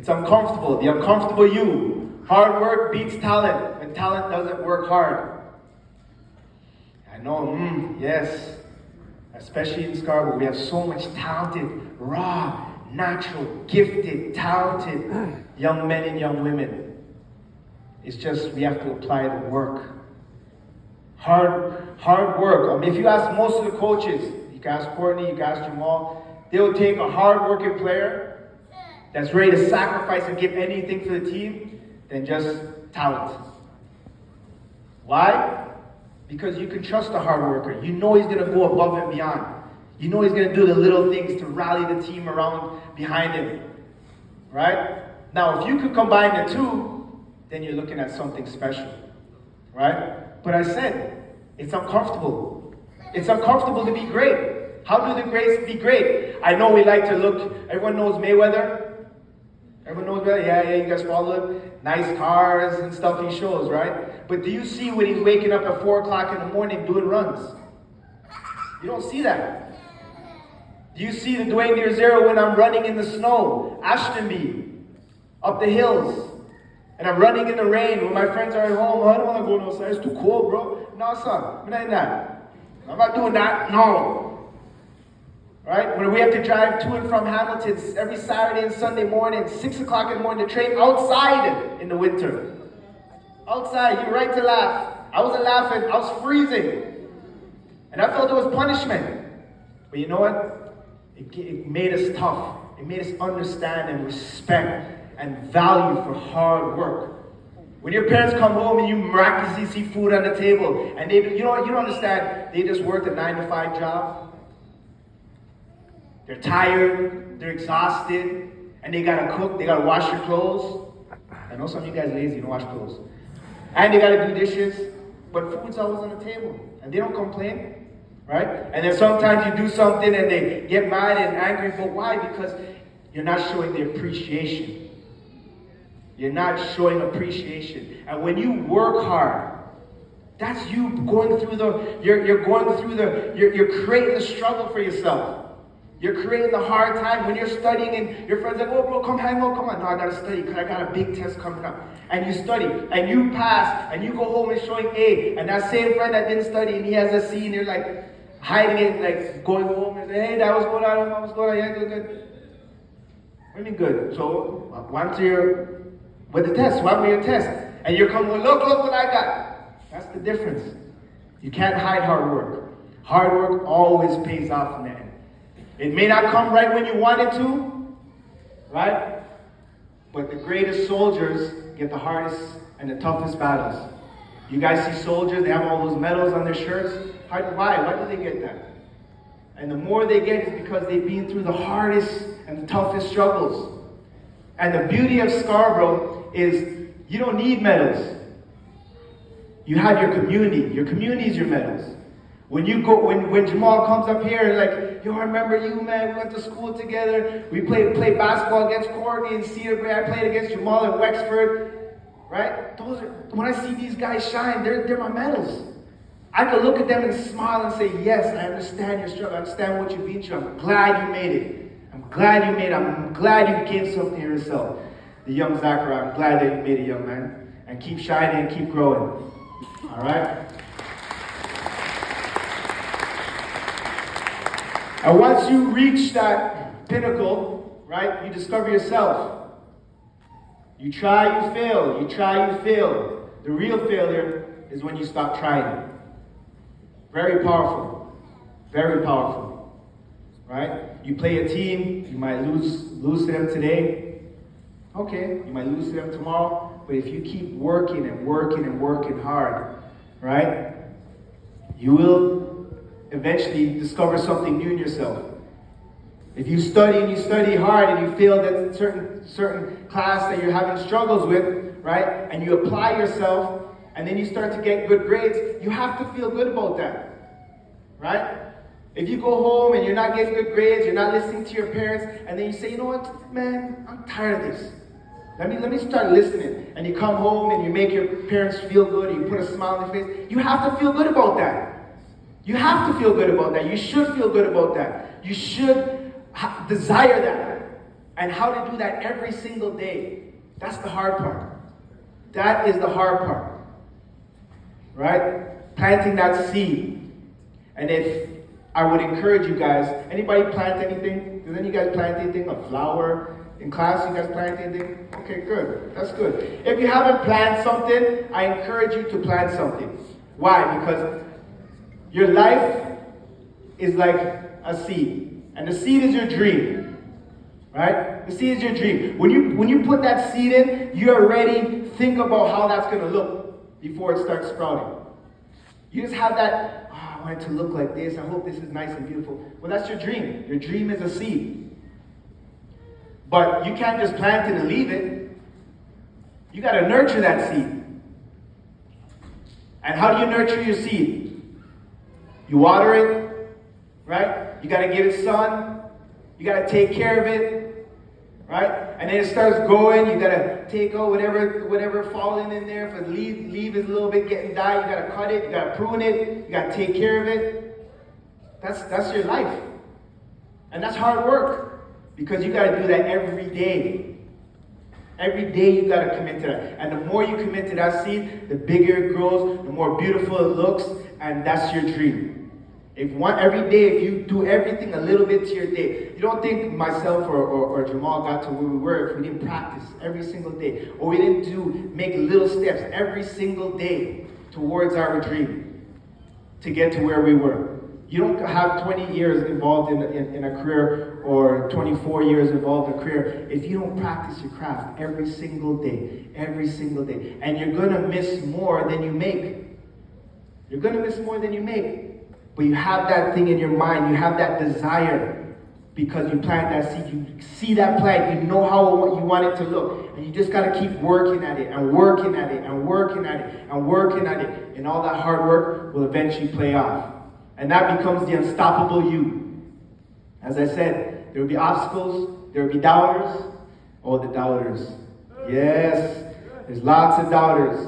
It's uncomfortable, the uncomfortable you. Hard work beats talent when talent doesn't work hard. I know, yes. Especially in Scarborough, we have so much talented, raw, natural, gifted, talented young men and young women. It's just we have to apply the work. Hard work. If you ask most of the coaches, you can ask Courtney, you can ask Jamal, they'll take a hard-working player that's ready to sacrifice and give anything for the team than just talent. Why? Because you can trust a hard worker. You know he's going to go above and beyond. You know he's going to do the little things to rally the team around behind him. Right? Now, if you could combine the two, then you're looking at something special. Right? But I said, it's uncomfortable. It's uncomfortable to be great. How do the greats be great? I know we like to look, everyone knows Mayweather? Everyone knows Mayweather? Yeah, you guys follow him. Nice cars and stuff he shows, right? But do you see when he's waking up at 4 o'clock in the morning doing runs? You don't see that. Do you see the Dwayne Rosario when I'm running in the snow, Ashtonby, up the hills, and I'm running in the rain when my friends are at home? I don't want to go outside, it's too cold, bro. No, son, I'm not in that. I'm not doing that, no. Right? When we have to drive to and from Hamilton every Saturday and Sunday morning, 6 o'clock in the morning to train outside in the winter. Outside, you're right to laugh. I wasn't laughing, I was freezing. And I felt it was punishment. But you know what? It made us tough. It made us understand and respect and value for hard work. When your parents come home and you miraculously see food on the table, and you don't understand, they just worked a 9-to-5 job. They're tired, they're exhausted, and they gotta cook, they gotta wash your clothes. I know some of you guys lazy, you don't wash clothes. And they gotta do dishes, but food's always on the table, and they don't complain, right? And then sometimes you do something and they get mad and angry, but why? Because you're not showing the appreciation. You're not showing appreciation. And when you work hard, that's you going through you're creating the struggle for yourself. You're creating the hard time when you're studying and your friends are like, oh bro, come hang out, come on. No, I gotta study because I got a big test coming up. And you study and you pass and you go home and showing A. And that same friend that didn't study and he has a C and you're like hiding it, like going home and say, hey, that was going on, that was going on, yeah, good. What do you mean good? So, with the test, what were your tests? And you're coming, look what I got. That's the difference. You can't hide hard work. Hard work always pays off in the end. It may not come right when you want it to, right? But the greatest soldiers get the hardest and the toughest battles. You guys see soldiers, they have all those medals on their shirts. Why? Why do they get that? And the more they get is because they've been through the hardest and the toughest struggles. And the beauty of Scarborough is you don't need medals. You have your community. Your community is your medals. When Jamal comes up here, like, yo, I remember you, man. We went to school together. We played basketball against Courtney and Cedar Gray. I played against Jamal in Wexford, right? When I see these guys shine, they're my medals. I can look at them and smile and say, yes, I understand your struggle. I understand what you've been through. I'm glad you made it. I'm glad you became something yourself. The young Zachary, I'm glad that you made it, young man. And keep shining and keep growing. All right? And once you reach that pinnacle, right, you discover yourself. You try, you fail. You try, you fail. The real failure is when you stop trying. Very powerful. Very powerful. Right? You play a team, you might lose to them today. Okay, you might lose to them tomorrow. But if you keep working and working and working hard, right, you will eventually discover something new in yourself. If you study and you study hard and you fail that certain class that you're having struggles with, right, and you apply yourself and then you start to get good grades, you have to feel good about that, right? If you go home and you're not getting good grades, you're not listening to your parents, and then you say, you know what, man, I'm tired of this. Let me start listening. And you come home and you make your parents feel good, and you put a smile on their face. You have to feel good about that. You have to feel good about that. You should feel good about that. You should desire that. And how to do that every single day. That's the hard part. That is the hard part. Right? Planting that seed. And if I would encourage you guys, anybody plant anything? Does any guys plant anything? A flower? In class, you guys plant anything? Okay, good. That's good. If you haven't planted something, I encourage you to plant something. Why? Because your life is like a seed. And the seed is your dream. Right? The seed is your dream. When you put that seed in, you already think about how that's going to look before it starts sprouting. You just have that, oh, I want it to look like this. I hope this is nice and beautiful. Well, that's your dream. Your dream is a seed. But you can't just plant it and leave it. You got to nurture that seed. And how do you nurture your seed? You water it, right? You got to give it sun. You got to take care of it, right? And then it starts growing. You got to take out whatever falling in there. If the leaf is a little bit getting dyed, you got to cut it. You got to prune it. You got to take care of it. That's your life. And that's hard work. Because you got to do that every day. Every day you got to commit to that. And the more you commit to that seed, the bigger it grows, the more beautiful it looks, and that's your dream. Every day, if you do everything a little bit to your day, you don't think myself or Jamal got to where we were if we didn't practice every single day, or we didn't make little steps every single day towards our dream to get to where we were. You don't have 20 years involved in a career or 24 years involved in a career if you don't practice your craft every single day. And you're going to miss more than you make. You're going to miss more than you make. But you have that thing in your mind. You have that desire because you plant that seed. You see that plant. You know how you want it to look. And you just got to keep working at it and working at it and working at it and working at it. And all that hard work will eventually pay off. And that becomes the unstoppable you. As I said, there will be obstacles, there will be doubters. Oh, the doubters. Yes, there's lots of doubters.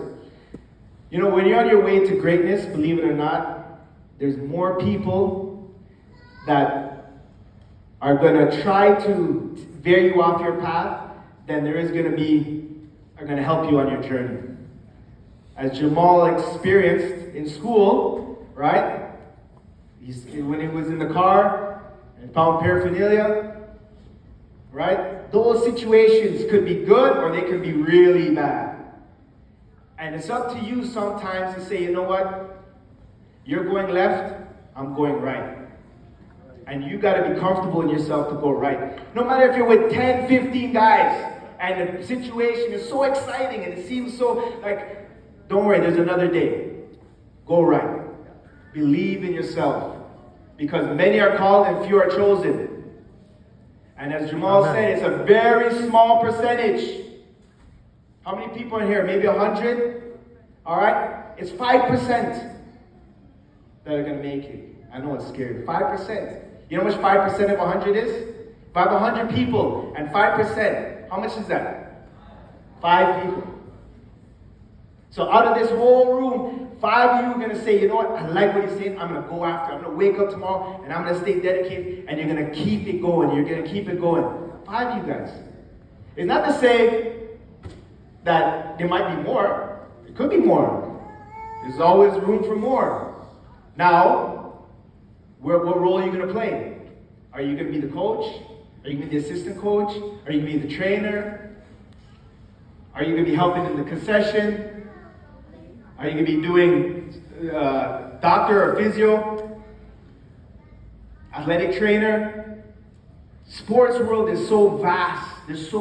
You know, when you're on your way to greatness, believe it or not, there's more people that are going to try to veer you off your path than there is going to help you on your journey. As Jamal experienced in school, right? When he was in the car and found paraphernalia, right? Those situations could be good or they could be really bad. And it's up to you sometimes to say, you know what? You're going left, I'm going right. And you got to be comfortable in yourself to go right. No matter if you're with 10, 15 guys and the situation is so exciting and it seems so like, don't worry, there's another day. Go right. Believe in yourself. Because many are called and few are chosen. And as Jamal said, it's a very small percentage. How many people in here? Maybe 100? All right? It's 5% that are going to make it. I know it's scary. 5%. You know how much 5% of 100 is? If I have 100 people and 5%, how much is that? 5 people. So out of this whole room, 5 of you are going to say, you know what, I like what he's saying, I'm going to go after it. I'm going to wake up tomorrow and I'm going to stay dedicated and you're going to keep it going. You're going to keep it going. 5 of you guys. It's not to say that there might be more. It could be more. There's always room for more. Now, what role are you going to play? Are you going to be the coach? Are you going to be the assistant coach? Are you going to be the trainer? Are you going to be helping in the concession? Are you going to be doing doctor or physio? Athletic trainer? Sports world is so vast. There's so